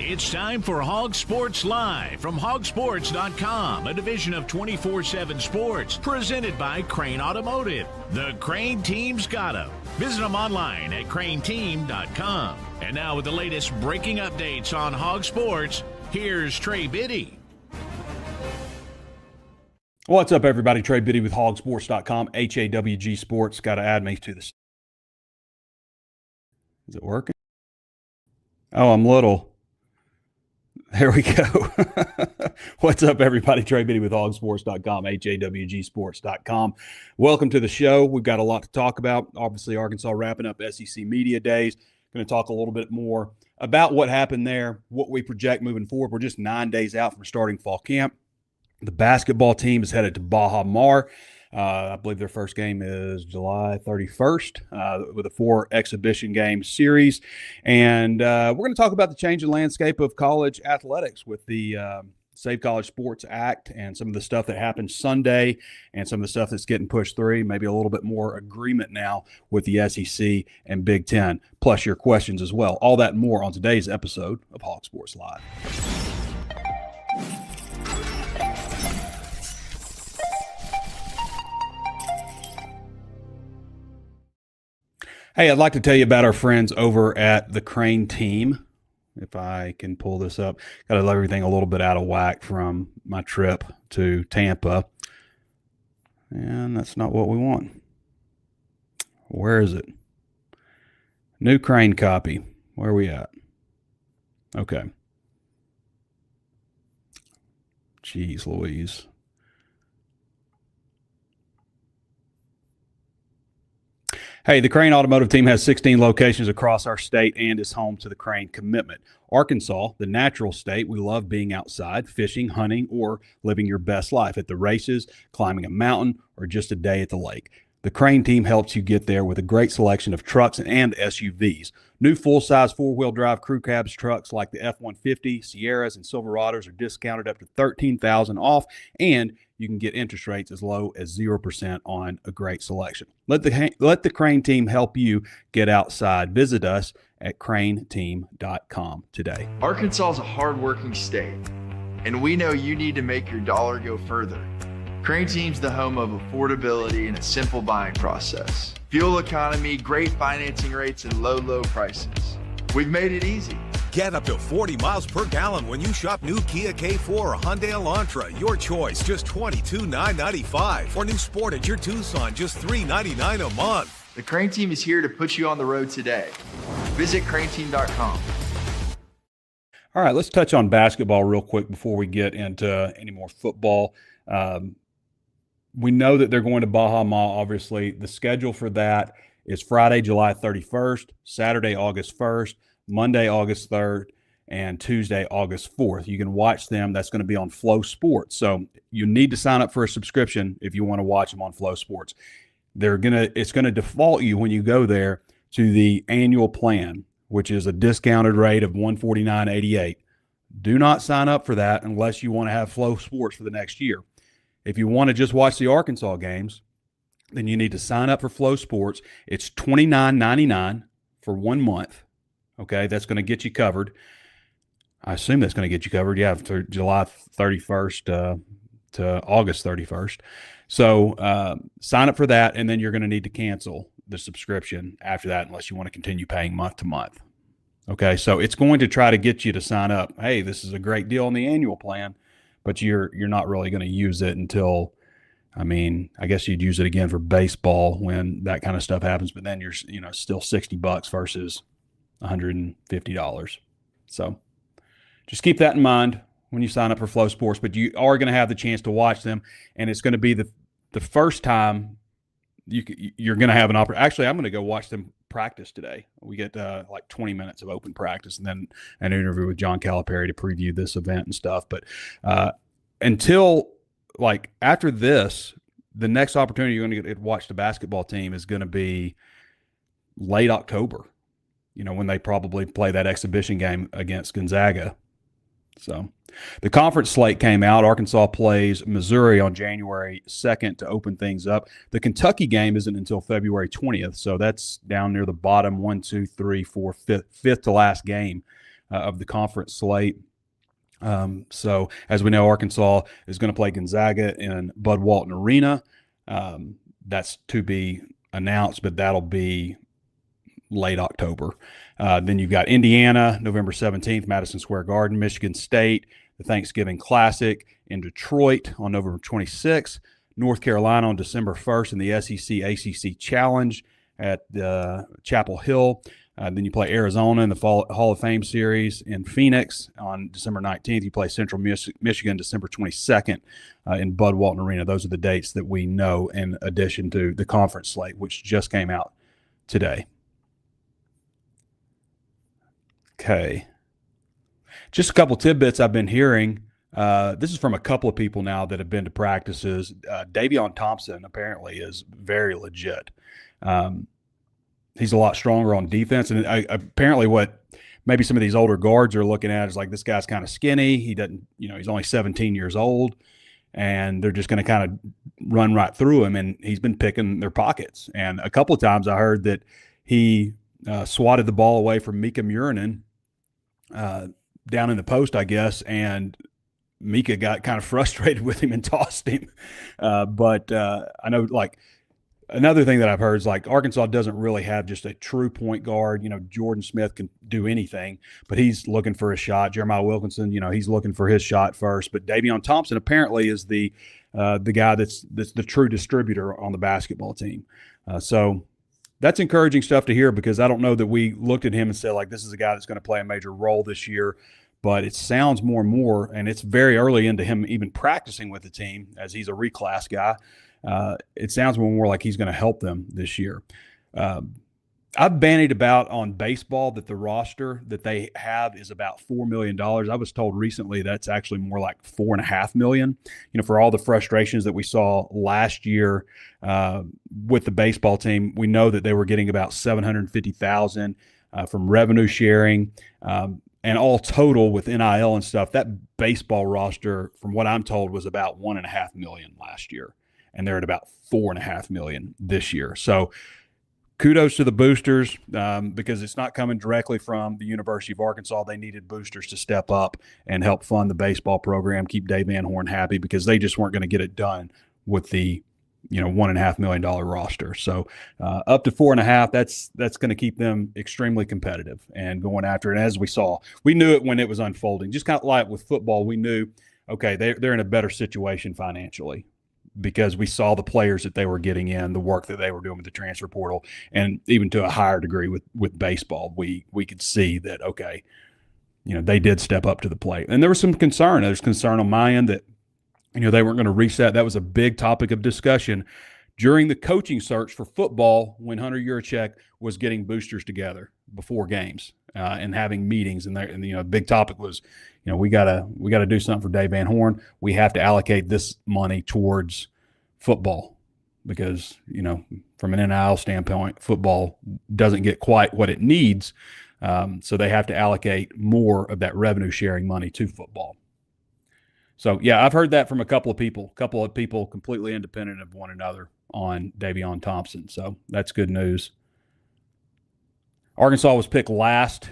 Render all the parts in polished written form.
It's time for HawgSports Live from HawgSports.com, a division of 24/7 Sports, presented by Crain Automotive. The Crain Team's got 'em. Visit them online at crainteam.com. And now with the latest breaking updates on HawgSports, here's Trey Biddy. What's up, everybody? Trey Biddy with HawgSports.com, HAWG Sports. Got to add me to this. Is it working? Oh, I'm little. There we go. What's up, everybody? Trey Biddy with HawgSports.com, HAWG Sports.com. Welcome to the show. We've got a lot to talk about. Obviously, Arkansas wrapping up SEC Media Days. Going to talk a little bit more about what happened there, what we project moving forward. We're just 9 days out from starting fall camp. The basketball team is headed to Baha Mar. I believe their first game is July 31st with a 4 exhibition game series. And we're going to talk about the changing landscape of college athletics with the Save College Sports Act and some of the stuff that happened Sunday and some of the stuff that's getting pushed through, maybe a little bit more agreement now with the SEC and Big Ten, plus your questions as well. All that and more on today's episode of HawgSports Live. Hey, I'd like to tell you about our friends over at the Crain Team. If I can pull this up. Got to let everything a little bit out of whack from my trip to Tampa. And that's not what we want. Where is it? New Crain copy. Where are we at? Okay. Jeez Louise. Hey, the Crain Automotive Team has 16 locations across our state and is home to the Crain Commitment. Arkansas, the natural state, we love being outside, fishing, hunting, or living your best life at the races, climbing a mountain, or just a day at the lake. The Crain Team helps you get there with a great selection of trucks and SUVs. New full-size four-wheel drive crew cabs trucks like the F-150, Sierras, and Silverados are discounted up to $13,000 off, and you can get interest rates as low as 0% on a great selection. Let the Crain Team help you get outside. Visit us at crainteam.com today. Arkansas is a hard-working state, and we know you need to make your dollar go further. Crain Team's the home of affordability and a simple buying process. Fuel economy, great financing rates, and low prices. We've made it easy. Get up to 40 miles per gallon when you shop new Kia K4 or Hyundai Elantra. Your choice, just $22,995. Or new Sportage, your Tucson, just $399 a month. The Crain Team is here to put you on the road today. Visit crainteam.com. All right, let's touch on basketball real quick before we get into any more football. We know that they're going to Baha Mar, obviously. The schedule for that is Friday, July 31st, Saturday, August 1st, Monday, August 3rd, and Tuesday, August 4th. You can watch them. That's going to be on Flow Sports. So you need to sign up for a subscription if you want to watch them on Flow Sports. It's going to default you when you go there to the annual plan, which is a discounted rate of $149.88. Do not sign up for that unless you want to have Flow Sports for the next year. If you want to just watch the Arkansas games, then you need to sign up for Flow Sports. It's $29.99 for 1 month. Okay, that's going to get you covered. I assume that's going to get you covered, yeah, for July 31st to August 31st. So sign up for that, and then you're going to need to cancel the subscription after that unless you want to continue paying month to month. Okay, so it's going to try to get you to sign up. Hey, this is a great deal on the annual plan, but you're not really going to use it until, I guess you'd use it again for baseball when that kind of stuff happens, but then you're still $60 versus $150. So just keep that in mind when you sign up for Flow Sports, but you are going to have the chance to watch them, and it's going to be the first time you're going to have an opportunity. Actually, I'm going to go watch them practice today. We get like 20 minutes of open practice and then an interview with John Calipari to preview this event and stuff. But until like after this, the next opportunity you're going to get to watch the basketball team is going to be late October, when they probably play that exhibition game against Gonzaga. So the conference slate came out. Arkansas plays Missouri on January 2nd to open things up. The Kentucky game isn't until February 20th, so that's down near the bottom, 1, 2, 3, 4, fifth to last game of the conference slate. So as we know, Arkansas is going to play Gonzaga in Bud Walton Arena. That's to be announced, but that'll be late October. Then you've got Indiana, November 17th, Madison Square Garden, Michigan State, the Thanksgiving Classic in Detroit on November 26th, North Carolina on December 1st in the SEC ACC Challenge at Chapel Hill. Then you play Arizona in the Hall of Fame Series in Phoenix on December 19th. You play Central Michigan December 22nd in Bud Walton Arena. Those are the dates that we know in addition to the conference slate, which just came out today. Okay. Just a couple tidbits I've been hearing. This is from a couple of people now that have been to practices. Davion Thompson apparently is very legit. He's a lot stronger on defense. And apparently what maybe some of these older guards are looking at is like, this guy's kind of skinny. He doesn't, he's only 17 years old, and they're just going to kind of run right through him. And he's been picking their pockets. And a couple of times I heard that he swatted the ball away from Mika Murinen down in the post, I guess, and Mika got kind of frustrated with him and tossed him. But I know, like, another thing that I've heard is, like, Arkansas doesn't really have just a true point guard. Jordan Smith can do anything, but he's looking for a shot. Jeremiah Wilkinson, he's looking for his shot first. But Davion Thompson apparently is the guy that's the true distributor on the basketball team. So that's encouraging stuff to hear, because I don't know that we looked at him and said, like, this is a guy that's going to play a major role this year. But it sounds more and more, and it's very early into him even practicing with the team, as he's a reclass guy. It sounds more and more like he's going to help them this year. I've bandied about on baseball that the roster that they have is about $4 million. I was told recently that's actually more like $4.5 million. For all the frustrations that we saw last year with the baseball team, we know that they were getting about $750,000 from revenue sharing. And all total with NIL and stuff, that baseball roster, from what I'm told, was about $1.5 million last year. And they're at about $4.5 million this year. So kudos to the boosters, because it's not coming directly from the University of Arkansas. They needed boosters to step up and help fund the baseball program, keep Dave Van Horn happy, because they just weren't going to get it done with the $1.5 million roster. So up to 4.5, that's going to keep them extremely competitive and going after it. And as we saw, we knew it when it was unfolding. Just kind of like with football, we knew, okay, they're in a better situation financially, because we saw the players that they were getting in, the work that they were doing with the transfer portal, and even to a higher degree with baseball, we could see that, okay, they did step up to the plate. And there was some concern. There's concern on my end that they weren't going to reset. That was a big topic of discussion during the coaching search for football when Hunter Yurachek was getting boosters together before games and having meetings. And the big topic was, we gotta do something for Dave Van Horn. We have to allocate this money towards football, because from an NIL standpoint, football doesn't get quite what it needs. So they have to allocate more of that revenue sharing money to football. So, yeah, I've heard that from a couple of people completely independent of one another on Davion Thompson. So that's good news. Arkansas was picked last.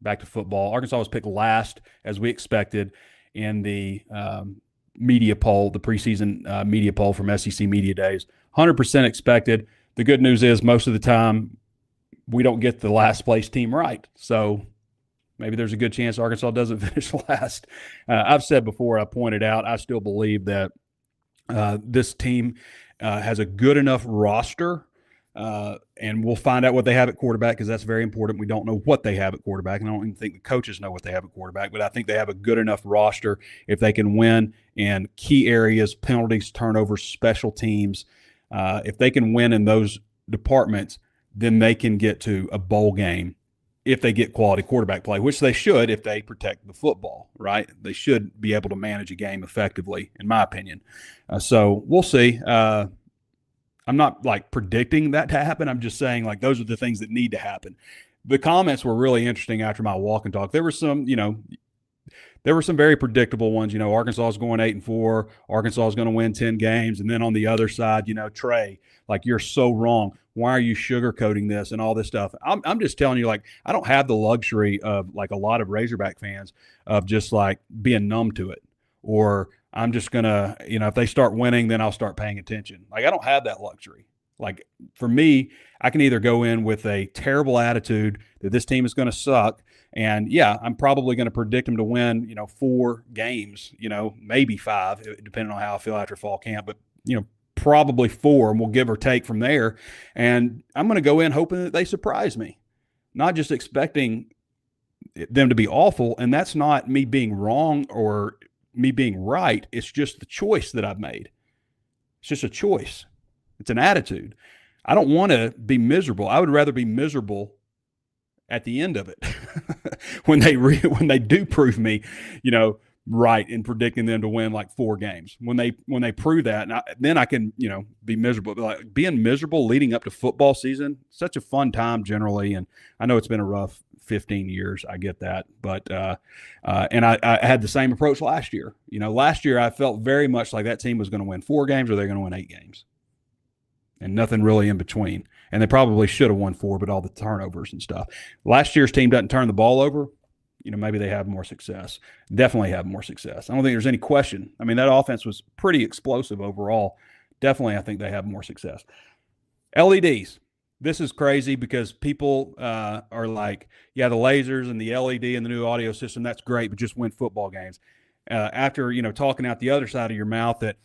Back to football. Arkansas was picked last, as we expected, in the media poll, the preseason media poll from SEC Media Days. 100% expected. The good news is most of the time we don't get the last place team right. So maybe there's a good chance Arkansas doesn't finish last. I've said before, I pointed out, I still believe that this team has a good enough roster, and we'll find out what they have at quarterback, because that's very important. We don't know what they have at quarterback, and I don't even think the coaches know what they have at quarterback, but I think they have a good enough roster if they can win in key areas, penalties, turnovers, special teams. If they can win in those departments, then they can get to a bowl game if they get quality quarterback play, which they should if they protect the football, right? They should be able to manage a game effectively, in my opinion. So we'll see. I'm not like predicting that to happen. I'm just saying, like, those are the things that need to happen. The comments were really interesting after my walk and talk. There were some, there were some very predictable ones. Arkansas is going 8-4. Arkansas is going to win 10 games. And then on the other side, Trey, like, you're so wrong. Why are you sugarcoating this and all this stuff? I'm just telling you, like, I don't have the luxury of, like, a lot of Razorback fans of just, like, being numb to it. Or I'm just going to, if they start winning, then I'll start paying attention. Like, I don't have that luxury. Like, for me, I can either go in with a terrible attitude that this team is going to suck, and yeah, I'm probably going to predict them to win, 4 games, maybe 5, depending on how I feel after fall camp, but, probably 4, and we'll give or take from there. And I'm going to go in hoping that they surprise me, not just expecting them to be awful. And that's not me being wrong or me being right. It's just the choice that I've made. It's just a choice. It's an attitude. I don't want to be miserable. I would rather be miserable at the end of it when they do prove me, right in predicting them to win like 4 games. When they prove that, then I can, be miserable. But like, being miserable leading up to football season, such a fun time generally. And I know it's been a rough 15 years. I get that. But and I had the same approach last year. Last year I felt very much like that team was going to win 4 games or they're going to win 8 games. And nothing really in between. And they probably should have won 4, but all the turnovers and stuff. Last year's team doesn't turn the ball over. Maybe they have more success. Definitely have more success. I don't think there's any question. I mean, that offense was pretty explosive overall. Definitely, I think they have more success. LEDs. This is crazy because people are like, yeah, the lasers and the LED and the new audio system, that's great, but just win football games. After, talking out the other side of your mouth that,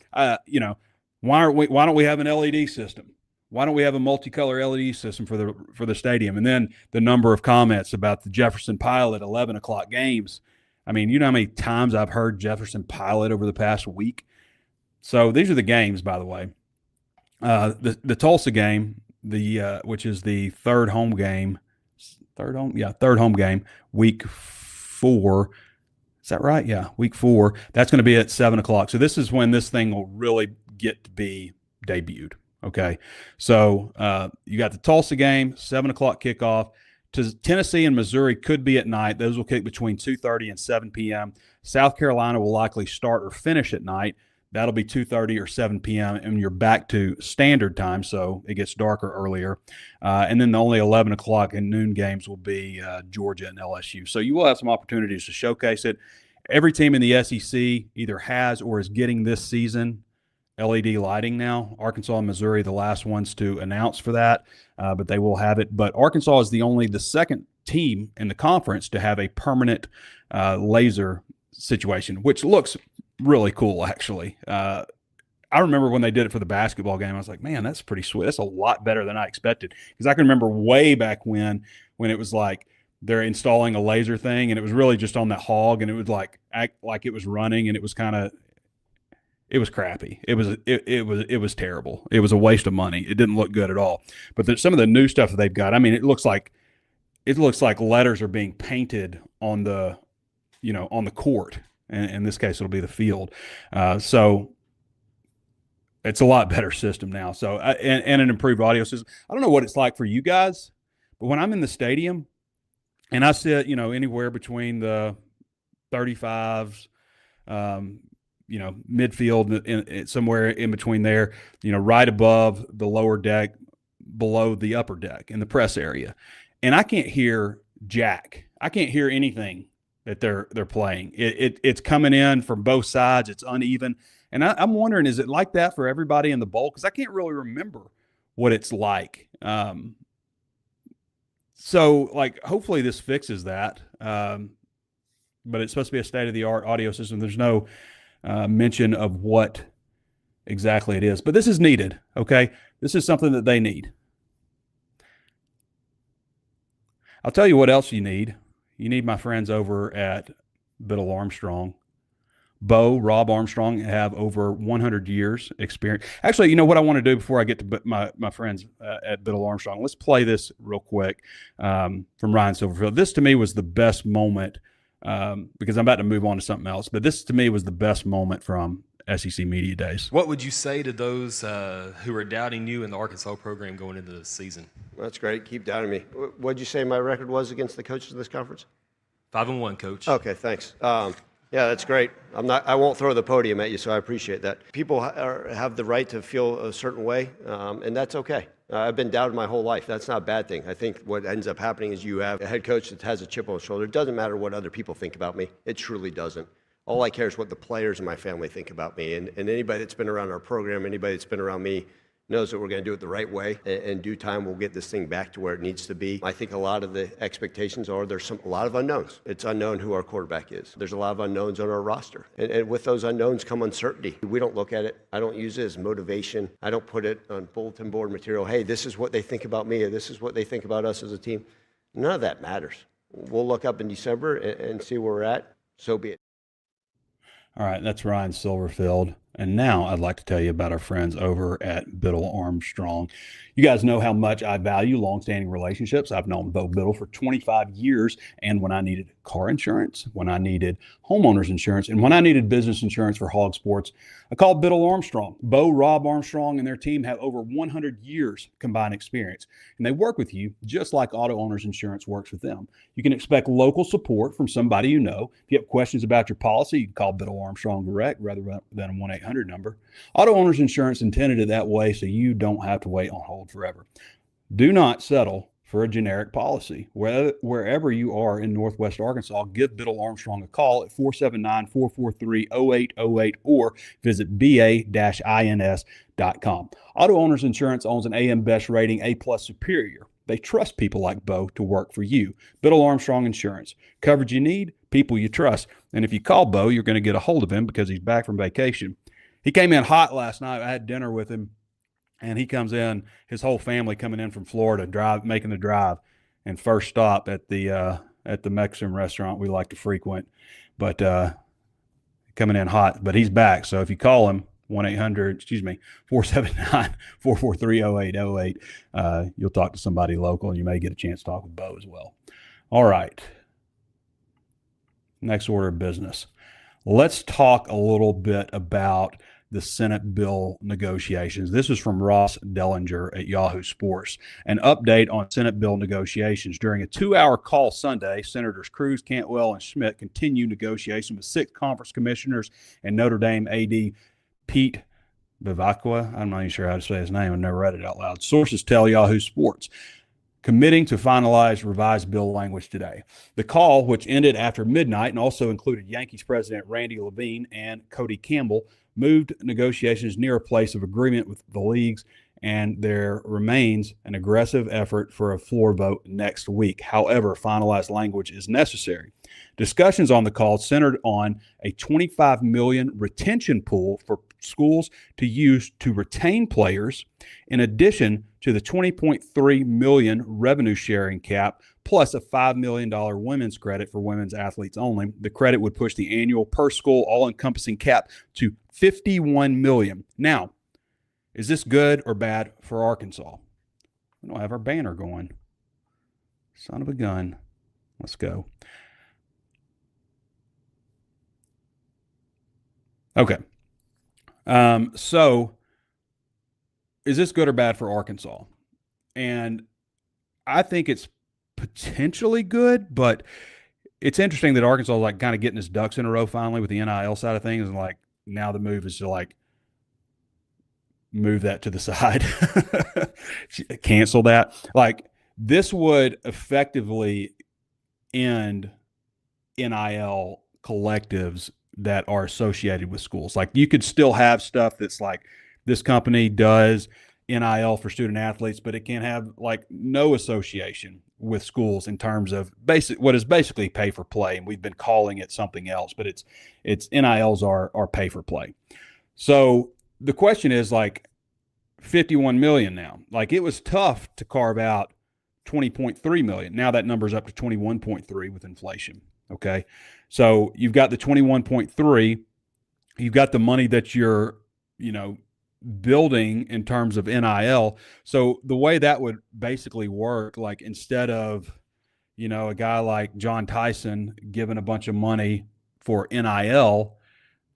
why don't we have an LED system? Why don't we have a multicolor LED system for the stadium? And then the number of comments about the Jefferson Pilot 11 o'clock games. I mean, you know how many times I've heard Jefferson Pilot over the past week? So these are the games, by the way. The Tulsa game, which is the third home game, week 4. Is that right? Yeah, week 4. That's going to be at 7 o'clock. So this is when this thing will really get to be debuted. Okay, so you got the Tulsa game, 7 o'clock kickoff. Tennessee and Missouri could be at night. Those will kick between 2:30 and 7 p.m. South Carolina will likely start or finish at night. That'll be 2:30 or 7 p.m., and you're back to standard time, so it gets darker earlier. And then the only 11 o'clock and noon games will be Georgia and LSU. So you will have some opportunities to showcase it. Every team in the SEC either has or is getting this season LED lighting now. Arkansas and Missouri, the last ones to announce for that, but they will have it. But Arkansas is the second team in the conference to have a permanent laser situation, which looks really cool, actually. I remember when they did it for the basketball game, I was like, man, that's pretty sweet. That's a lot better than I expected. Because I can remember way back when it was like they're installing a laser thing, and it was really just on that hog, and it would like act like it was running, and it was kind of – it was crappy. It was terrible. It was a waste of money. It didn't look good at all. But some of the new stuff that they've got, I mean, it looks like letters are being painted on the court. And in this case, it'll be the field. So it's a lot better system now. So and an improved audio system. I don't know what it's like for you guys, but when I'm in the stadium and I sit, anywhere between the 35s, midfield, somewhere in between there, right above the lower deck, below the upper deck in the press area. And I can't hear jack. I can't hear anything that they're playing. It's coming in from both sides. It's uneven. And I'm wondering, is it like that for everybody in the bowl? Because I can't really remember what it's like. So, hopefully this fixes that. But it's supposed to be a state-of-the-art audio system. There's no mention of what exactly it is. But this is needed, okay? This is something that they need. I'll tell you what else you need. You need my friends over at Bittle Armstrong. Rob Armstrong have over 100 years experience. Actually, you know what I want to do before I get to my friends at Bittle Armstrong? Let's play this real quick from Ryan Silverfield. This to me was the best moment because I'm about to move on to something else. But this to me was the best moment from SEC Media Days. What would you say to those who are doubting you in the Arkansas program going into the season? Well, that's great. Keep doubting me. What did you say my record was against the coaches of this conference? 5-1, Coach. Okay, thanks. Yeah, that's great. I won't throw the podium at you, so I appreciate that. People have the right to feel a certain way, and that's okay. I've been doubted my whole life. That's not a bad thing. I think what ends up happening is you have a head coach that has a chip on his shoulder. It doesn't matter what other people think about me. It truly doesn't. All I care is what the players in my family think about me. And anybody that's been around our program, anybody that's been around me, knows that we're going to do it the right way. In due time, we'll get this thing back to where it needs to be. I think a lot of the expectations are there's a lot of unknowns. It's unknown who our quarterback is. There's a lot of unknowns on our roster. And with those unknowns come uncertainty. We don't look at it. I don't use it as motivation. I don't put it on bulletin board material. Hey, this is what they think about me, or this is what they think about us as a team. None of that matters. We'll look up in December and see where we're at. So be it. All right, that's Ryan Silverfield. And now I'd like to tell you about our friends over at Bittle Armstrong. You guys know how much I value longstanding relationships. I've known Bo Bittle for 25 years. And when I needed car insurance, when I needed homeowners insurance, and when I needed business insurance for HawgSports, I called Bittle Armstrong. Bo, Rob Armstrong, and their team have over 100 years combined experience. And they work with you just like auto owners insurance works with them. You can expect local support from somebody you know. If you have questions about your policy, you can call Bittle Armstrong direct rather than a 1-800 number. Auto owners insurance intended it that way so you don't have to wait on hold forever. Do not settle for a generic policy. Wherever you are in Northwest Arkansas, give Bittle Armstrong a call at 479-443-0808 or visit ba-ins.com. Auto Owners Insurance owns an AM Best rating A+ Superior. They trust people like Bo to work for you. Bittle Armstrong Insurance. Coverage you need, people you trust. And if you call Bo, you're going to get a hold of him because he's back from vacation. He came in hot last night. I had dinner with him, and he comes in, his whole family coming in from Florida, making the drive, and first stop at the Mexican restaurant we like to frequent. But coming in hot, but he's back. So if you call him, 479-443-0808, you'll talk to somebody local, and you may get a chance to talk with Bo as well. All right. Next order of business. Let's talk a little bit about the Senate bill negotiations. This is from Ross Dellinger at Yahoo Sports. An update on Senate bill negotiations. During a 2-hour call Sunday, Senators Cruz, Cantwell, and Schmidt continue negotiation with 6 conference commissioners and Notre Dame AD Pete Bevacqua. I'm not even sure how to say his name. I've never read it out loud. Sources tell Yahoo Sports, committing to finalize revised bill language today. The call, which ended after midnight and also included Yankees president Randy Levine and Cody Campbell, moved negotiations near a place of agreement with the leagues, and there remains an aggressive effort for a floor vote next week. However, finalized language is necessary. Discussions on the call centered on a $25 million retention pool for schools to use to retain players, in addition to the $20.3 million revenue sharing cap, plus a $5 million women's credit for women's athletes only. The credit would push the annual per school all-encompassing cap to $51 million. Now, is this good or bad for Arkansas? We don't have our banner going. Son of a gun. Let's go. Okay. So is this good or bad for Arkansas? And I think it's potentially good, but it's interesting that Arkansas is like kind of getting its ducks in a row finally with the NIL side of things. And like now the move is to like move that to the side, cancel that. Like this would effectively end NIL collectives that are associated with schools. Like you could still have stuff that's like this company does NIL for student athletes, but it can have like no association with schools in terms of what is basically pay for play. And we've been calling it something else, but it's NILs are pay for play. So the question is like 51 million now. Like it was tough to carve out 20.3 million. Now that number's up to 21.3 with inflation. Okay. So you've got the 21.3, you've got the money that you're, building in terms of NIL. So the way that would basically work, like instead of, a guy like John Tyson giving a bunch of money for NIL,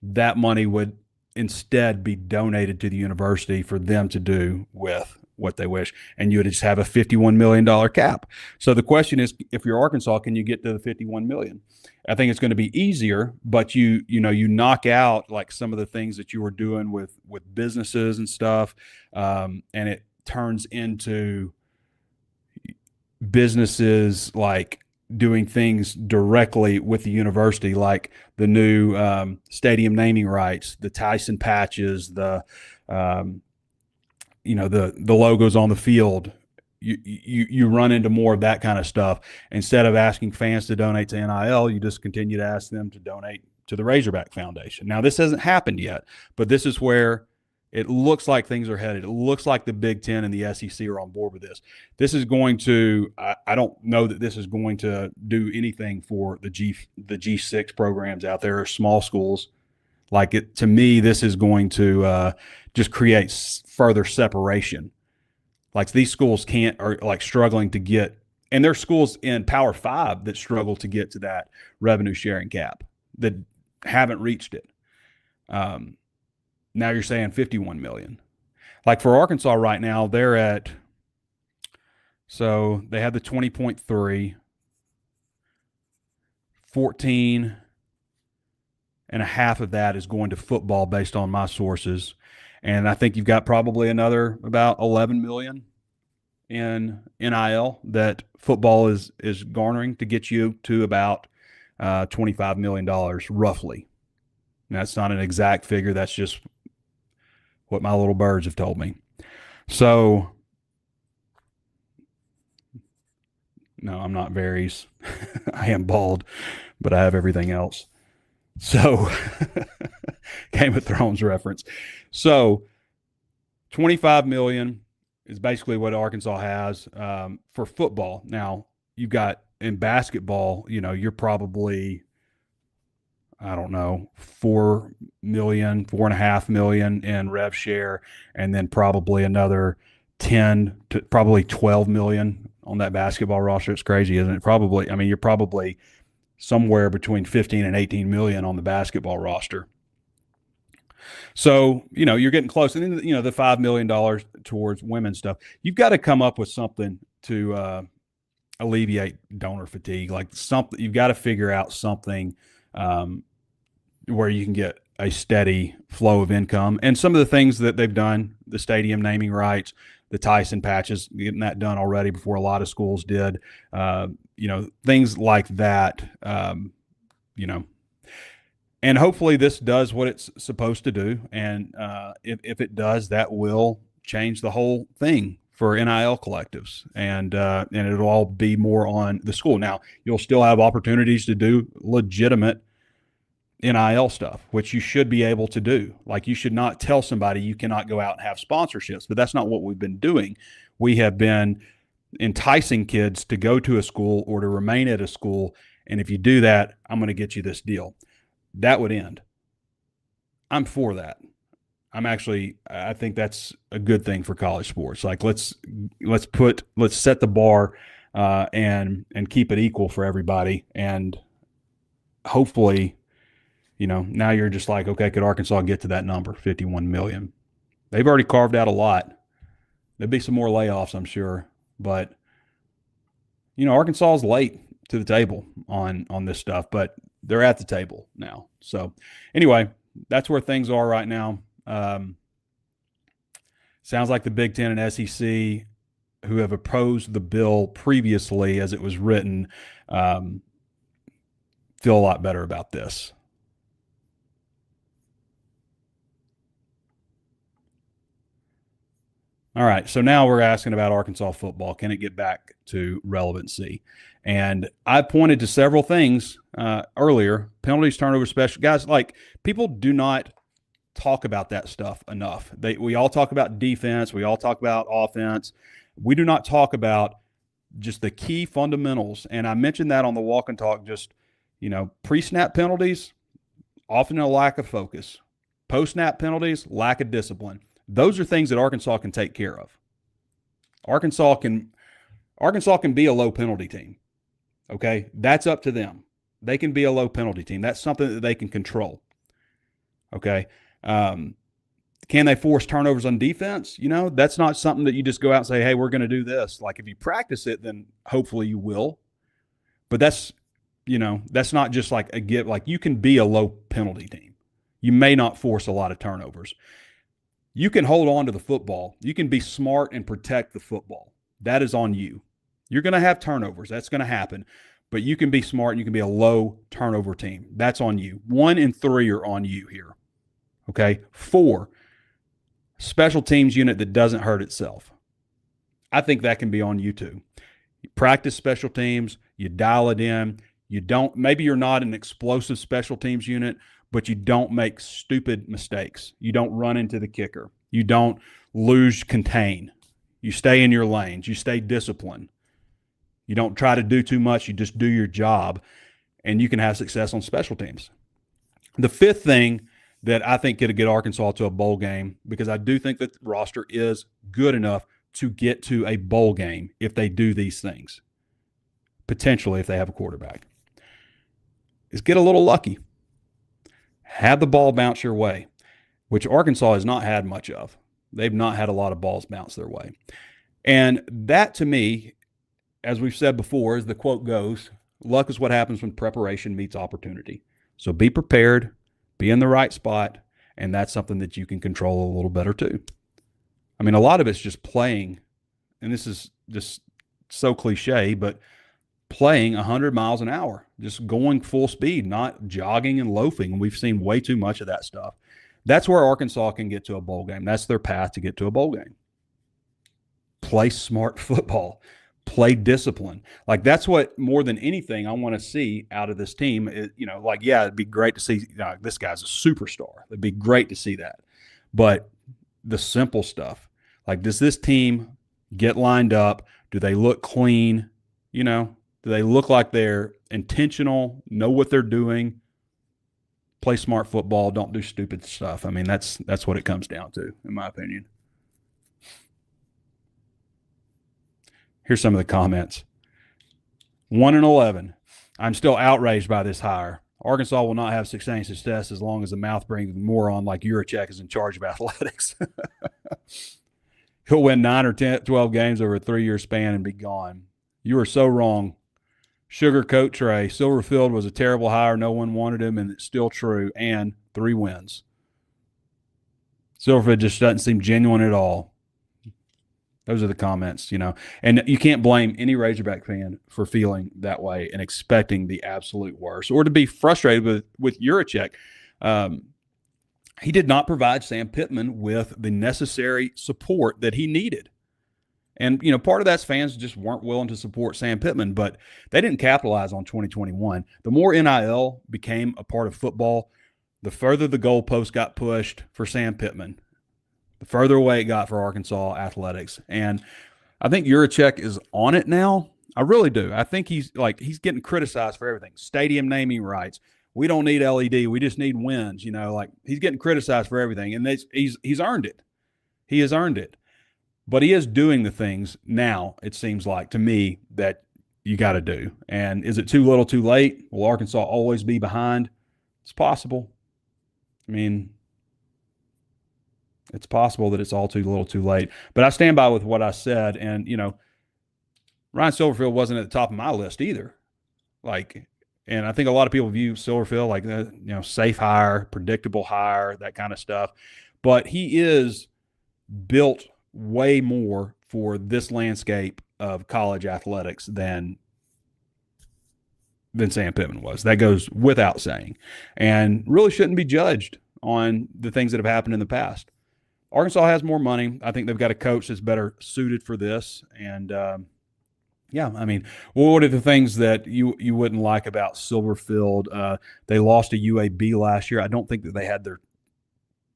that money would instead be donated to the university for them to do with what they wish, and you would just have a $51 million cap. So the question is, if you're Arkansas, can you get to the $51 million? I think it's going to be easier, but you knock out like some of the things that you were doing with businesses and stuff, and it turns into businesses like doing things directly with the university, like the new stadium naming rights, the Tyson patches, the logos on the field. You run into more of that kind of stuff. Instead of asking fans to donate to NIL, you just continue to ask them to donate to the Razorback Foundation. Now, this hasn't happened yet, but this is where it looks like things are headed. It looks like the Big Ten and the SEC are on board with this. This is going to I don't know that this is going to do anything for the G6 programs out there, or small schools. Like, it, to me, this is going to just create further separation. Like, these schools are like struggling to get, and there's schools in Power 5 that struggle to get to that revenue sharing cap that haven't reached it. Now you're saying $51 million. Like, for Arkansas right now, they're at, so they have the 20.3, 14 and a half of that is going to football based on my sources. And I think you've got probably another about 11 million in NIL that football is garnering to get you to about $25 million roughly. Now, that's not an exact figure. That's just what my little birds have told me. So, no, I'm not Varys. I am bald, but I have everything else. So, Game of Thrones reference. So, 25 million is basically what Arkansas has for football. Now, you've got in basketball, you're probably, I don't know, 4 million, 4.5 million in rev share, and then probably another 10 to probably 12 million on that basketball roster. It's crazy, isn't it? Probably, I mean, you're probably somewhere between 15 and 18 million on the basketball roster. So, you're getting close. And then, the $5 million towards women's stuff. You've got to come up with something to alleviate donor fatigue. Like, something, you've got to figure out something where you can get a steady flow of income. And some of the things that they've done, the stadium naming rights, the Tyson patches, getting that done already before a lot of schools did, things like that, and hopefully this does what it's supposed to do. And if it does, that will change the whole thing for NIL collectives, and it'll all be more on the school. Now, you'll still have opportunities to do legitimate NIL stuff, which you should be able to do. Like, you should not tell somebody you cannot go out and have sponsorships, but that's not what we've been doing. We have been enticing kids to go to a school or to remain at a school, and if you do that, I'm going to get you this deal. That would end. I'm for that. I think that's a good thing for college sports. Like, let's set the bar and keep it equal for everybody. And hopefully, now you're just like, okay, could Arkansas get to that number, 51 million? They've already carved out a lot. There'll be some more layoffs, I'm sure. But, Arkansas is late to the table on this stuff, but they're at the table now. So anyway, that's where things are right now. Sounds like the Big Ten and SEC, who have opposed the bill previously as it was written, feel a lot better about this. All right, so now we're asking about Arkansas football. Can it get back to relevancy? And I pointed to several things earlier. Penalties, turnovers, special. Guys, like, people do not talk about that stuff enough. We all talk about defense. We all talk about offense. We do not talk about just the key fundamentals. And I mentioned that on the walk and talk, just, pre-snap penalties, often a lack of focus. Post-snap penalties, lack of discipline. Those are things that Arkansas can take care of. Arkansas can be a low penalty team. Okay? That's up to them. They can be a low penalty team. That's something that they can control. Okay? Can they force turnovers on defense? You know, that's not something that you just go out and say, hey, we're going to do this. Like, if you practice it, then hopefully you will. But that's not just like a give. Like, you can be a low penalty team. You may not force a lot of turnovers. You can hold on to the football. You can be smart and protect the football. That is on you. You're going to have turnovers. That's going to happen. But you can be smart and you can be a low turnover team. That's on you. 1 and 3 are on you here. Okay? 4, special teams unit that doesn't hurt itself. I think that can be on you too. You practice special teams. You dial it in. Maybe you're not an explosive special teams unit, but you don't make stupid mistakes. You don't run into the kicker. You don't lose contain. You stay in your lanes. You stay disciplined. You don't try to do too much. You just do your job, and you can have success on special teams. The 5th thing that I think could get Arkansas to a bowl game, because I do think that the roster is good enough to get to a bowl game if they do these things, potentially if they have a quarterback, is get a little lucky. Have the ball bounce your way, which Arkansas has not had much of. They've not had a lot of balls bounce their way. And that, to me, as we've said before, as the quote goes, luck is what happens when preparation meets opportunity. So be prepared, be in the right spot, and that's something that you can control a little better too. I mean, a lot of it's just playing, and this is just so cliche, but playing 100 miles an hour, just going full speed, not jogging and loafing. We've seen way too much of that stuff. That's where Arkansas can get to a bowl game. That's their path to get to a bowl game. Play smart football. Play discipline. Like, that's what, more than anything, I want to see out of this team. It'd be great to see, this guy's a superstar. It'd be great to see that. But the simple stuff, like, does this team get lined up? Do they look clean? Do they look like they're intentional, know what they're doing, play smart football, don't do stupid stuff? I mean, that's what it comes down to, in my opinion. Here's some of the comments. 1 and 11. I'm still outraged by this hire. Arkansas will not have sustained success as long as the mouth-breathing moron like Yurachek is in charge of athletics. He'll win 9 or 10, 12 games over a 3-year span and be gone. You are so wrong. Sugarcoat Trey. Silverfield was a terrible hire. No one wanted him, and it's still true. And 3 wins. Silverfield just doesn't seem genuine at all. Those are the comments, And you can't blame any Razorback fan for feeling that way and expecting the absolute worst, or to be frustrated with Yurachek. He did not provide Sam Pittman with the necessary support that he needed. And, part of that's fans just weren't willing to support Sam Pittman, but they didn't capitalize on 2021. The more NIL became a part of football, the further the goalpost got pushed for Sam Pittman, the further away it got for Arkansas athletics. And I think Yurachek is on it now. I really do. I think he's getting criticized for everything. Stadium naming rights. We don't need LED. We just need wins. He's getting criticized for everything. And he's earned it. He has earned it. But he is doing the things now, it seems like, to me, that you got to do. And is it too little too late? Will Arkansas always be behind? It's possible. I mean, it's possible that it's all too little too late. But I stand by with what I said. And, Ryan Silverfield wasn't at the top of my list either. And I think a lot of people view Silverfield like, safe hire, predictable hire, that kind of stuff. But he is built way more for this landscape of college athletics than Sam Pittman was. That goes without saying, and really shouldn't be judged on the things that have happened in the past. Arkansas has more money. I think they've got a coach that's better suited for this. And what are the things that you wouldn't like about Silverfield? They lost to UAB last year. I don't think that they had their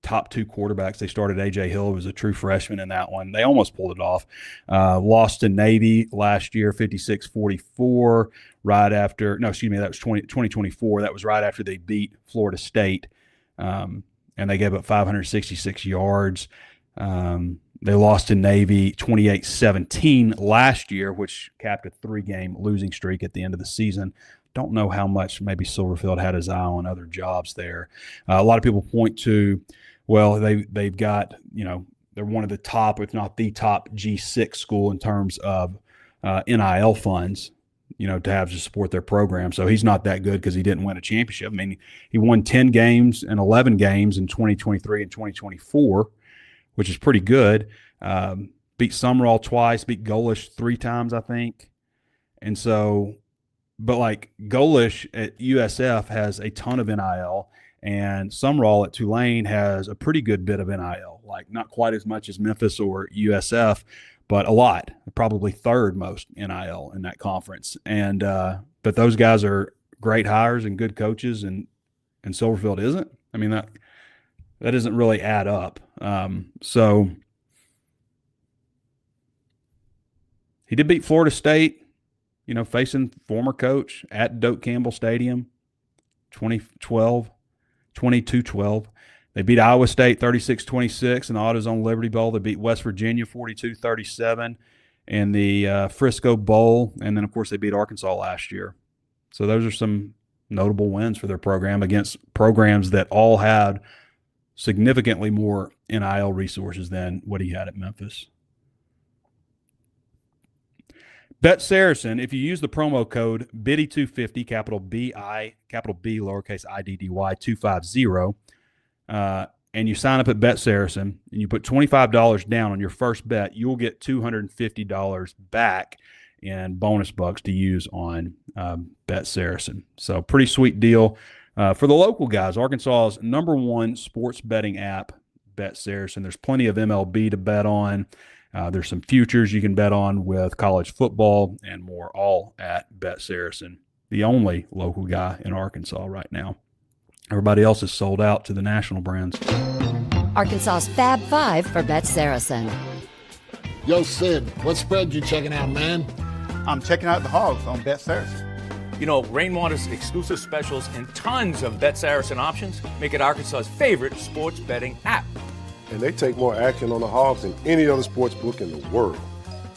top 2 quarterbacks. They started A.J. Hill, who was a true freshman in that one. They almost pulled it off. Lost to Navy last year, 56-44, that was 2024. That was right after they beat Florida State, and they gave up 566 yards. They lost to Navy 28-17 last year, which capped a 3-game losing streak at the end of the season. Don't know how much maybe Silverfield had his eye on other jobs there. A lot of people point to Well, they've got, they're one of the top, if not the top G6 school in terms of NIL funds, to have to support their program. So he's not that good because he didn't win a championship. I mean, he won 10 games and 11 games in 2023 and 2024, which is pretty good. Beat Summerall twice, beat Golish 3 times, I think. And so, but like Golish at USF has a ton of NIL, and Summerall at Tulane has a pretty good bit of NIL, like not quite as much as Memphis or USF, but a lot, probably third most NIL in that conference. And but those guys are great hires and good coaches, and Silverfield isn't. I mean, that doesn't really add up. So he did beat Florida State, facing former coach at Doak Campbell Stadium, 22-12. They beat Iowa State 36-26 in the AutoZone Liberty Bowl. They beat West Virginia 42-37 in the Frisco Bowl. And then, of course, they beat Arkansas last year. So those are some notable wins for their program against programs that all had significantly more NIL resources than what he had at Memphis. Bet Saracen, if you use the promo code BIDDY250, capital B-I, capital B, lowercase I-D-D-Y, 250, and you sign up at Bet Saracen and you put $25 down on your first bet, you'll get $250 back in bonus bucks to use on Bet Saracen. So pretty sweet deal. For the local guys, Arkansas's #1 sports betting app, Bet Saracen. There's plenty of MLB to bet on. There's some futures you can bet on with college football and more, all at Bet Saracen, the only local guy in Arkansas right now. Everybody else is sold out to the national brands. Arkansas's Fab Five for Bet Saracen. Yo, Sid, what spread you checking out, man? I'm checking out the Hogs on Bet Saracen. Rainwater's exclusive specials and tons of Bet Saracen options make it Arkansas's favorite sports betting app. And they take more action on the Hogs than any other sports book in the world.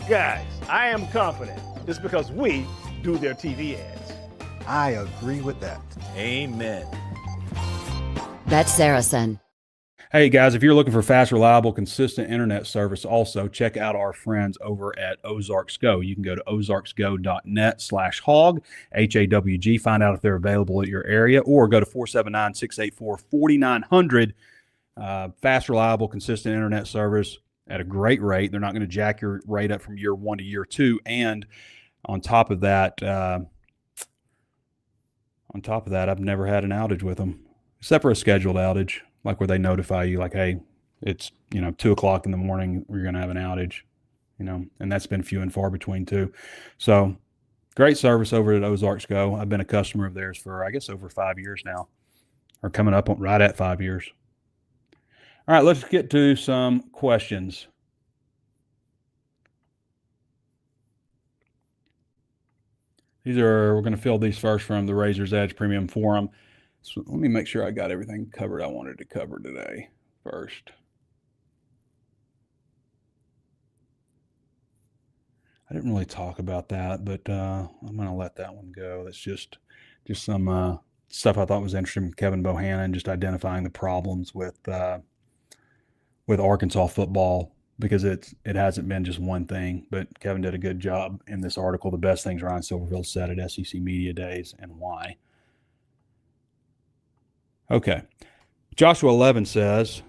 Guys, I am confident it's because we do their TV ads. I agree with that. Amen. Bet Saracen. Hey guys, if you're looking for fast, reliable, consistent internet service, also check out our friends over at Ozarks Go. You can go to ozarksgo.net/hog, HAWG, find out if they're available at your area, or go to 479-684-4900. Fast, reliable, consistent internet service at a great rate. They're not going to jack your rate up from year 1 to year 2. And on top of that, I've never had an outage with them, except for a scheduled outage, like where they notify you, like, hey, it's 2:00 in the morning, we're going to have an outage, and that's been few and far between too. So great service over at Ozarks Go. I've been a customer of theirs for, I guess, over 5 years now, or coming up on right at 5 years. All right, let's get to some questions. We're going to fill these first from the Razor's Edge Premium Forum. So let me make sure I got everything covered I wanted to cover today first. I didn't really talk about that, but I'm going to let that one go. That's just some stuff I thought was interesting with Kevin Bohannon, just identifying the problems with Arkansas football, because it hasn't been just one thing. But Kevin did a good job in this article. The best things Ryan Silverfield said at SEC Media Days and why. Okay. Joshua 11 says,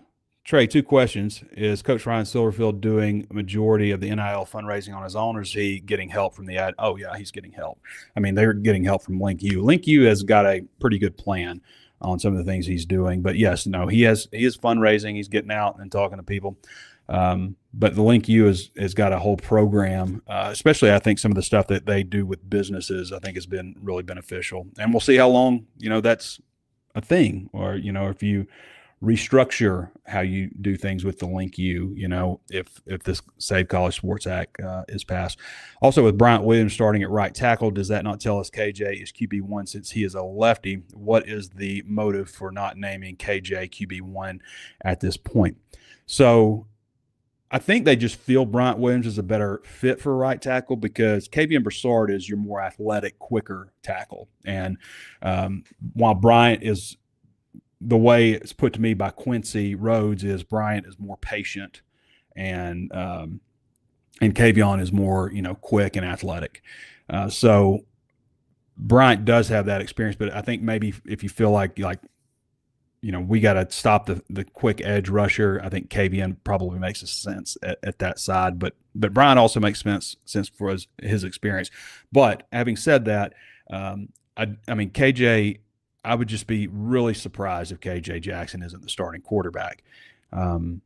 Trey, 2 questions. Is Coach Ryan Silverfield doing a majority of the NIL fundraising on his own, or is he getting help from the ad? Oh, yeah, he's getting help. I mean, they're getting help from Link U. Link U has got a pretty good plan on some of the things he's doing. But yes, no, he is fundraising. He's getting out and talking to people. But the Link U has got a whole program, especially I think some of the stuff that they do with businesses, I think has been really beneficial. And we'll see how long, that's a thing, or, if you restructure how you do things with the Link U, if this Save College Sports Act is passed. Also, with Bryant Williams starting at right tackle, does that not tell us KJ is QB1 since he is a lefty? What is the motive for not naming KJ QB1 at this point? So I think they just feel Bryant Williams is a better fit for right tackle, because Kavion Broussard is your more athletic, quicker tackle. And while Bryant is the way it's put to me by Quincy Rhodes is Bryant is more patient, and Kavion is more, quick and athletic. So Bryant does have that experience, but I think maybe if you feel like we got to stop the quick edge rusher, I think Kavion probably makes sense at that side. But Bryant also makes sense for his experience. But having said that, KJ, I would just be really surprised if KJ Jackson isn't the starting quarterback. And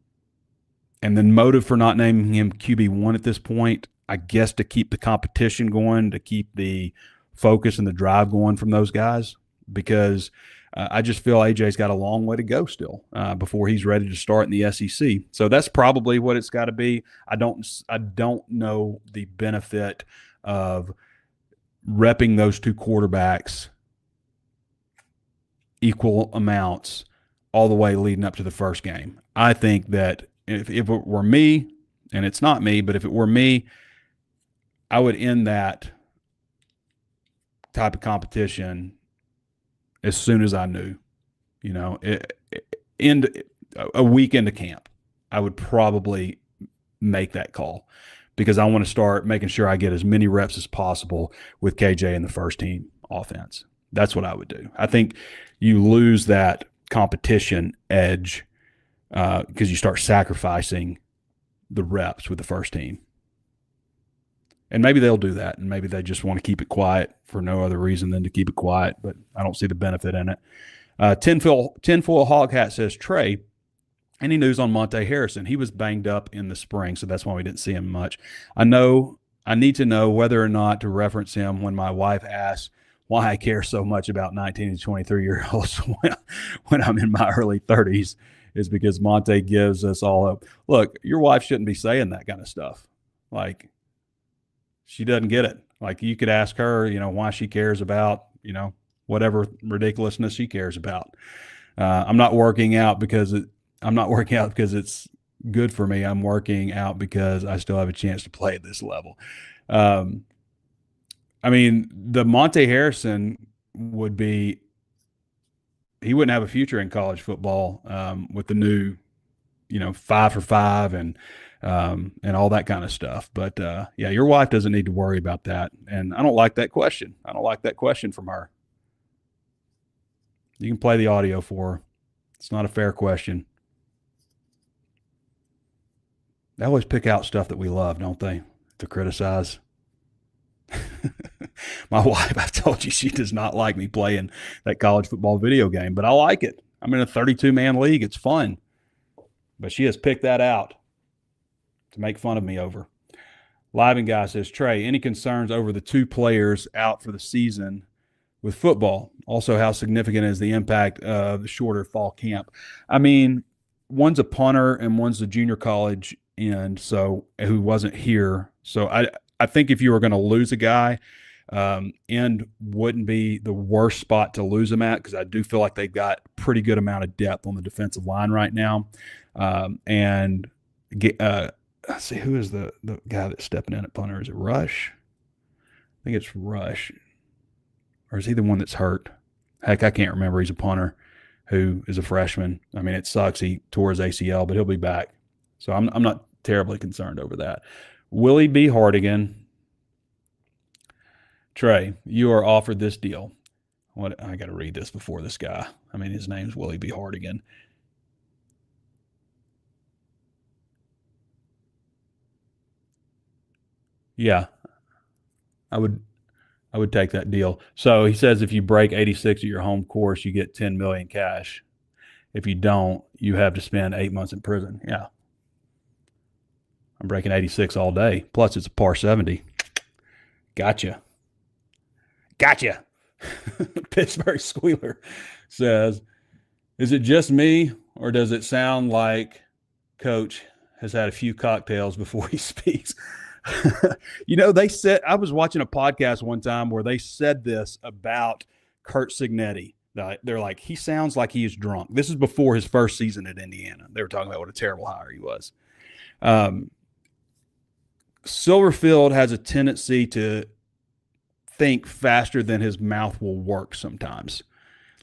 then motive for not naming him QB1 at this point, I guess to keep the competition going, to keep the focus and the drive going from those guys, because I just feel AJ's got a long way to go still before he's ready to start in the SEC. So that's probably what it's got to be. I don't know the benefit of repping those two quarterbacks equal amounts all the way leading up to the first game. I think that if it were me, and it's not me, but if it were me, I would end that type of competition as soon as I knew, end a week into camp, I would probably make that call, because I want to start making sure I get as many reps as possible with KJ in the first team offense. That's what I would do. I think you lose that competition edge because you start sacrificing the reps with the first team. And maybe they'll do that, and maybe they just want to keep it quiet for no other reason than to keep it quiet, but I don't see the benefit in it. Tinfoil Hog Hat says, Trey, any news on Monte Harrison? He was banged up in the spring, so that's why we didn't see him much. I need to know whether or not to reference him when my wife asks why I care so much about 19 to 23-year-olds when I'm in my early 30s, is because Monte gives us all hope. Look, your wife shouldn't be saying that kind of stuff. Like, she doesn't get it. Like, you could ask her, why she cares about, whatever ridiculousness she cares about. I'm not working out because it's good for me. I'm working out because I still have a chance to play at this level. The Monte Harrison he wouldn't have a future in college football with the new, 5 for 5 and all that kind of stuff. But your wife doesn't need to worry about that. And I don't like that question. I don't like that question from her. You can play the audio for her. It's not a fair question. They always pick out stuff that we love, don't they, to criticize? My wife, I've told you, she does not like me playing that college football video game, but I like it. I'm in a 32-man league. It's fun. But she has picked that out to make fun of me over. Live and Guy says, Trey, any concerns over the two players out for the season with football? Also, how significant is the impact of the shorter fall camp? One's a punter and one's a junior college end, so who wasn't here. So I think if you were going to lose a guy, end wouldn't be the worst spot to lose him at, because I do feel like they've got a pretty good amount of depth on the defensive line right now. Let's see, who is the guy that's stepping in at punter? Is it Rush? I think it's Rush. Or is he the one that's hurt? Heck, I can't remember. He's a punter who is a freshman. It sucks. He tore his ACL, but he'll be back. So I'm not terribly concerned over that. Willie B. Hardigan. Trey, you are offered this deal. I got to read this before this guy. His name's Willie B. Hardigan. Yeah, I would take that deal. So he says if you break 86 at your home course, you get $10 million cash. If you don't, you have to spend 8 months in prison. Yeah. I'm breaking 86 all day. Plus, it's a par 70. Gotcha. Pittsburgh Squealer says, is it just me, or does it sound like Coach has had a few cocktails before he speaks? They said, I was watching a podcast one time where they said this about Kurt Cignetti. They're like, he sounds like he is drunk. This is before his first season at Indiana. They were talking about what a terrible hire he was. Silverfield has a tendency to think faster than his mouth will work sometimes.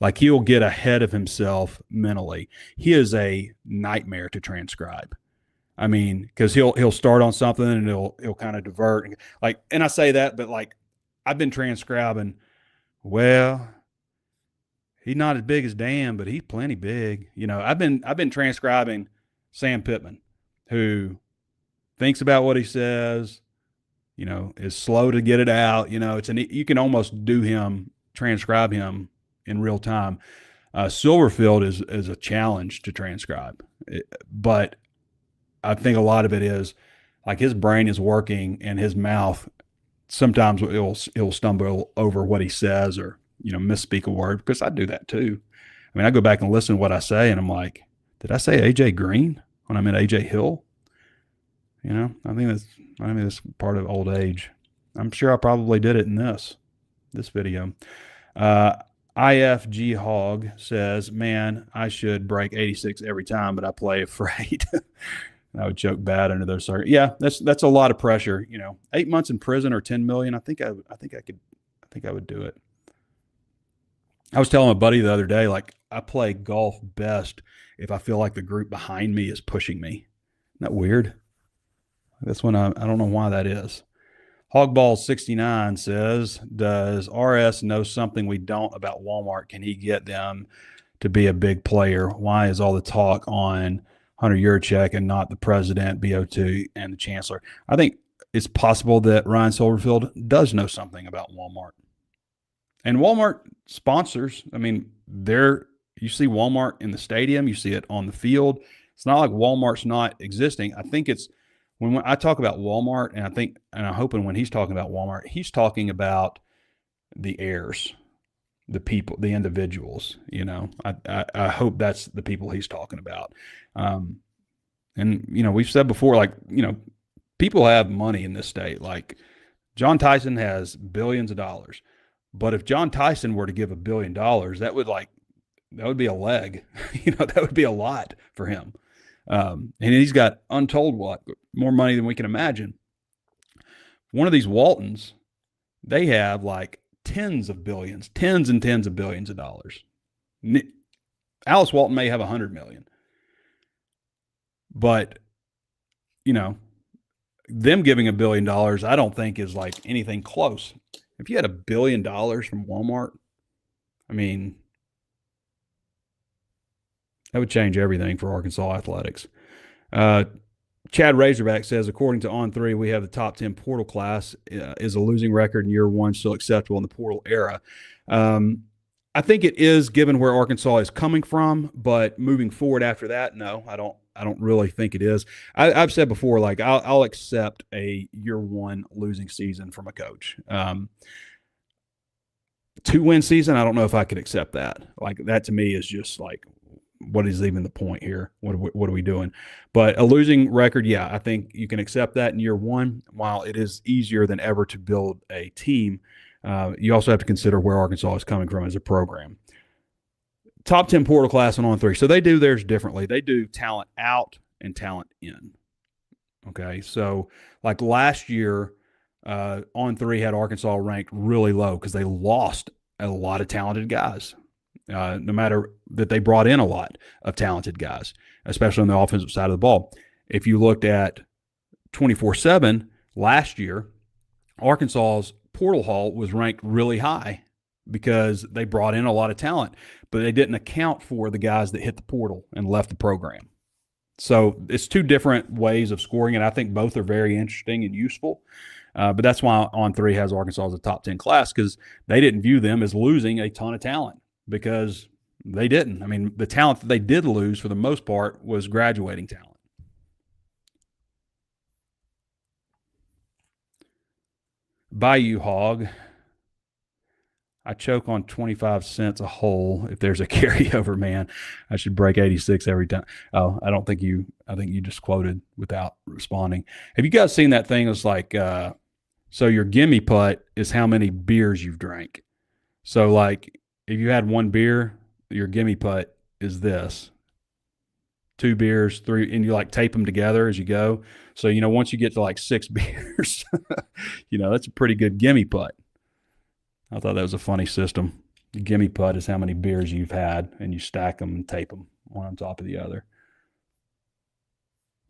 Like he'll get ahead of himself mentally. He is a nightmare to transcribe. I mean, because he'll start on something and he'll kind of divert. Like, and I say that, but like I've been transcribing. Well, he's not as big as Dan, but he's plenty big. You know, I've been transcribing Sam Pittman, who thinks about what he says. You know, is slow to get it out. You know, you can almost transcribe him in real time. Silverfield is a challenge to transcribe, but I think a lot of it is like his brain is working and his mouth sometimes he'll stumble over what he says or, you know, misspeak a word, because I do that too. I mean, I go back and listen to what I say and I'm like, did I say AJ Green when I meant AJ Hill? You know, I think that's part of old age. I'm sure I probably did it in this video. IFG Hog says, man, I should break 86 every time, but I play afraid. I would choke bad under those circumstances. Yeah, that's a lot of pressure. You know, 8 months in prison or 10 million. I think I would do it. I was telling a buddy the other day, like I play golf best if I feel like the group behind me is pushing me. Isn't that weird? That's when I don't know why that is. Hogball69 says, does RS know something we don't about Walmart? Can he get them to be a big player? Why is all the talk on Hunter Yurchek and not the president, BOT, and the chancellor? I think it's possible that Ryan Silverfield does know something about Walmart. And Walmart sponsors, I mean, you see Walmart in the stadium, you see it on the field. It's not like Walmart's not existing. I think it's when I talk about Walmart, and I'm hoping when he's talking about Walmart, he's talking about the heirs, the people, the individuals. You know, I hope that's the people he's talking about. And you know, we've said before, like, you know, people have money in this state. Like John Tyson has billions of dollars, but if John Tyson were to give $1 billion, that would be a leg. You know, that would be a lot for him. And he's got untold more money than we can imagine. One of these Waltons, they have like tens and tens of billions of dollars. Alice Walton may have 100 million, but you know, them giving $1 billion, I don't think is like anything close. If you had $1 billion from Walmart, I mean, that would change everything for Arkansas athletics. Chad Razorback says, according to On3, we have the top 10 portal class. Is a losing record in year one still acceptable in the portal era? I think it is, given where Arkansas is coming from, but moving forward after that, no, I don't really think it is. I've said before, like I'll accept a year one losing season from a coach. 2-win season, I don't know if I could accept that. Like that to me is just like, what is even the point here? What are we doing? But a losing record, yeah, I think you can accept that in year one. While it is easier than ever to build a team, you also have to consider where Arkansas is coming from as a program. Top 10 portal class on On3. So they do theirs differently. They do talent out and talent in. Okay, so like last year, On3 had Arkansas ranked really low because they lost a lot of talented guys. No matter that they brought in a lot of talented guys, especially on the offensive side of the ball. If you looked at 24/7 last year, Arkansas's portal haul was ranked really high because they brought in a lot of talent, but they didn't account for the guys that hit the portal and left the program. So it's two different ways of scoring, and I think both are very interesting and useful. But that's why On3 has Arkansas as a top 10 class, because they didn't view them as losing a ton of talent. Because they didn't. I mean, the talent that they did lose for the most part was graduating talent. Bayou Hog. I choke on 25 cents a hole if there's a carryover, man. I should break 86 every time. Oh, I think you just quoted without responding. Have you guys seen that thing? It's like, so your gimme putt is how many beers you've drank. So like, if you had one beer, your gimme putt is this. 2 beers, 3, and you like tape them together as you go. So, you know, once you get to like 6 beers, you know, that's a pretty good gimme putt. I thought that was a funny system. Gimme putt is how many beers you've had, and you stack them and tape them one on top of the other.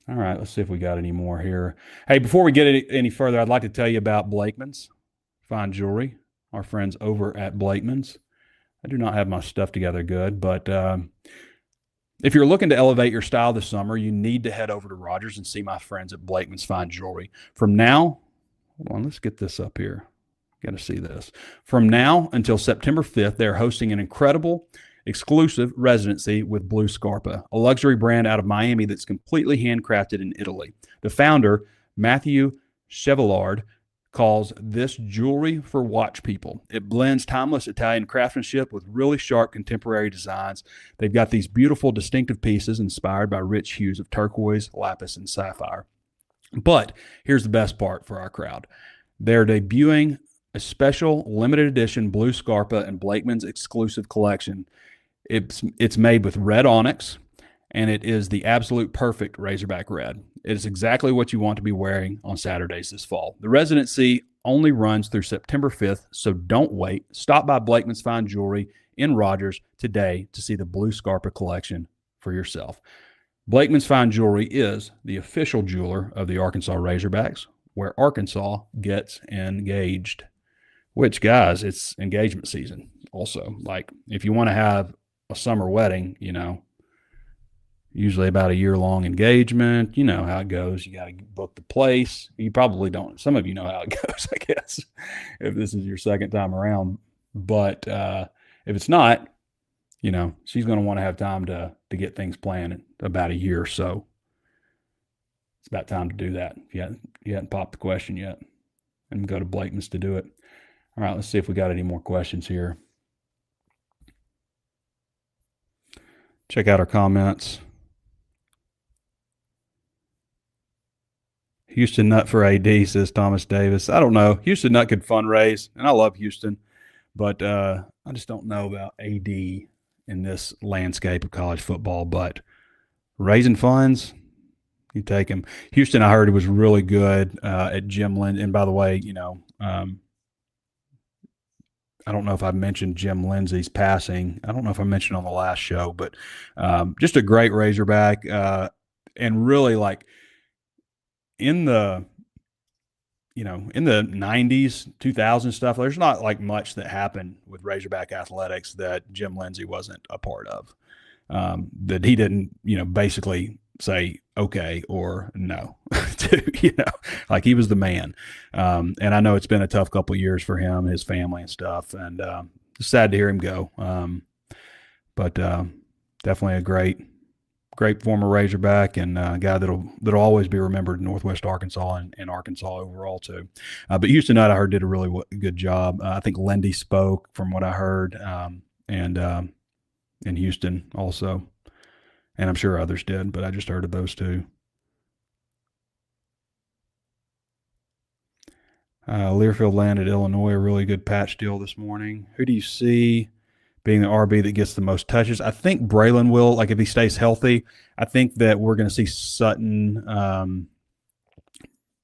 All right, let's see if we got any more here. Hey, before we get any further, I'd like to tell you about Blakeman's Fine Jewelry, our friends over at Blakeman's. I do not have my stuff together good, but if you're looking to elevate your style this summer, you need to head over to Rogers and see my friends at Blakeman's Fine Jewelry. From now, hold on, let's get this up here. Got to see this. From now until September 5th, they're hosting an incredible exclusive residency with Blue Scarpa, a luxury brand out of Miami that's completely handcrafted in Italy. The founder, Matthew Chevallard, calls this jewelry for watch people. It blends timeless Italian craftsmanship with really sharp contemporary designs. They've got these beautiful, distinctive pieces inspired by rich hues of turquoise, lapis, and sapphire. But here's the best part for our crowd. They're debuting a special limited edition Blue Scarpa and Blakeman's exclusive collection. It's made with red onyx, and it is the absolute perfect Razorback red. It is exactly what you want to be wearing on Saturdays this fall. The residency only runs through September 5th, so don't wait. Stop by Blakeman's Fine Jewelry in Rogers today to see the Blue Scarpa collection for yourself. Blakeman's Fine Jewelry is the official jeweler of the Arkansas Razorbacks, where Arkansas gets engaged. Which, guys, it's engagement season also. Like, if you want to have a summer wedding, usually about a year-long engagement. You know how it goes. You got to book the place. You probably don't. Some of you know how it goes, I guess, if this is your second time around. But if it's not, she's going to want to have time to get things planned in about a year or so. It's about time to do that. If you hadn't popped the question yet, and go to Blakeman's to do it. All right, let's see if we got any more questions here. Check out our comments. Houston Nut for AD, says Thomas Davis. I don't know. Houston Nut could fundraise, and I love Houston, but I just don't know about AD in this landscape of college football. But raising funds, you take him. Houston, I heard, was really good at Jim Lindsey. And by the way, I don't know if I mentioned Jim Lindsey's passing. I don't know if I mentioned on the last show, but just a great Razorback, and really like in the 90s, 2000 stuff, there's not like much that happened with Razorback athletics that Jim Lindsey wasn't a part of, that he didn't, basically say okay or no to, like he was the man. And I know it's been a tough couple of years for him, his family and stuff, and it's sad to hear him go. But definitely a great former Razorback, and a guy that'll always be remembered in Northwest Arkansas and Arkansas overall too. But Houston Nutt, I heard, did a really good job. I think Lindy spoke from what I heard, and in Houston also. And I'm sure others did, but I just heard of those two. Learfield landed Illinois, a really good patch deal this morning. Who do you see being the RB that gets the most touches? I think Braylon will, like if he stays healthy. I think that we're going to see Sutton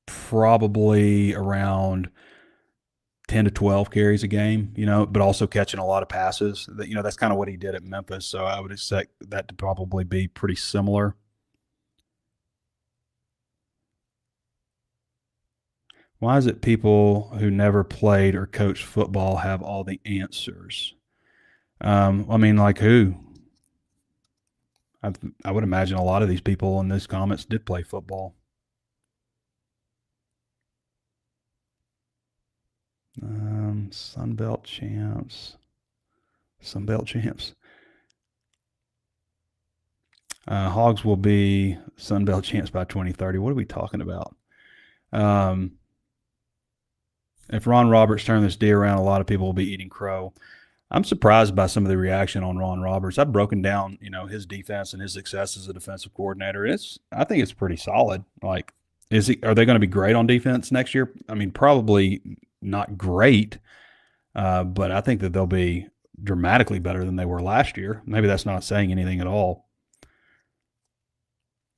probably around 10 to 12 carries a game, but also catching a lot of passes. That's kind of what he did at Memphis, so I would expect that to probably be pretty similar. Why is it people who never played or coached football have all the answers? Like who? I would imagine a lot of these people in these comments did play football. Sunbelt champs. Hogs will be Sunbelt champs by 2030. What are we talking about? If Ron Roberts turned this D around, a lot of people will be eating crow. I'm surprised by some of the reaction on Ron Roberts. I've broken down, his defense and his success as a defensive coordinator. I think it's pretty solid. Like, are they going to be great on defense next year? Probably not great, but I think that they'll be dramatically better than they were last year. Maybe that's not saying anything at all.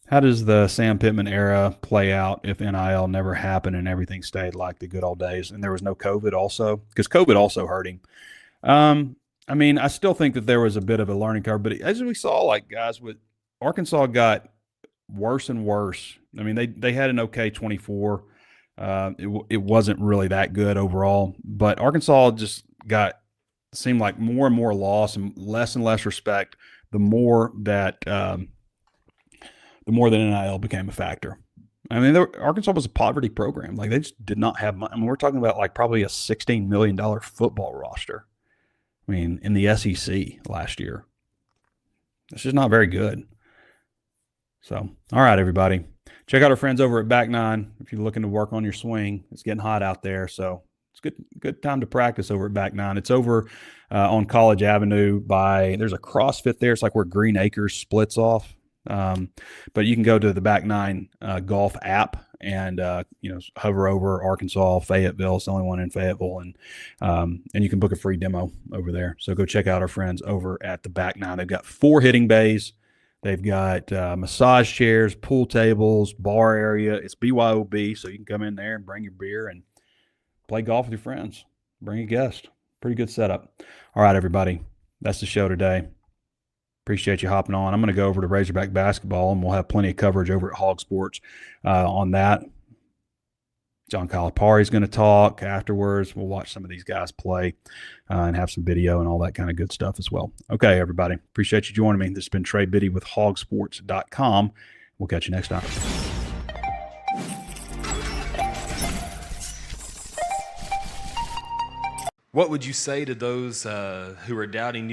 How does the Sam Pittman era play out if NIL never happened and everything stayed like the good old days and there was no COVID also? Because COVID also hurt him. I mean, I still think that there was a bit of a learning curve, but as we saw, like, guys, with Arkansas got worse and worse. I mean, they had an okay 24. It wasn't really that good overall, but Arkansas just seemed like more and more loss and less respect the more that NIL became a factor. I mean, Arkansas was a poverty program. Like, they just did not have money. I mean, we're talking about like probably a $16 million football roster. I mean, in the SEC last year. It's just not very good. So, all right, everybody. Check out our friends over at Back Nine if you're looking to work on your swing. It's getting hot out there, so it's good time to practice over at Back Nine. It's over on College Avenue there's a CrossFit there. It's like where Green Acres splits off. But you can go to the Back Nine golf app and hover over Arkansas, Fayetteville. It's the only one in Fayetteville, and you can book a free demo over there. So go check out our friends over at the Back Nine. They've got 4 hitting bays. They've got massage chairs, pool tables, bar area. It's BYOB, so you can come in there and bring your beer and play golf with your friends. Bring a guest. Pretty good setup. All right, everybody. That's the show today. Appreciate you hopping on. I'm going to go over to Razorback basketball, and we'll have plenty of coverage over at HawgSports on that. John Calipari is going to talk afterwards. We'll watch some of these guys play and have some video and all that kind of good stuff as well. Okay, everybody. Appreciate you joining me. This has been Trey Biddy with HawgSports.com. We'll catch you next time. What would you say to those who are doubting you?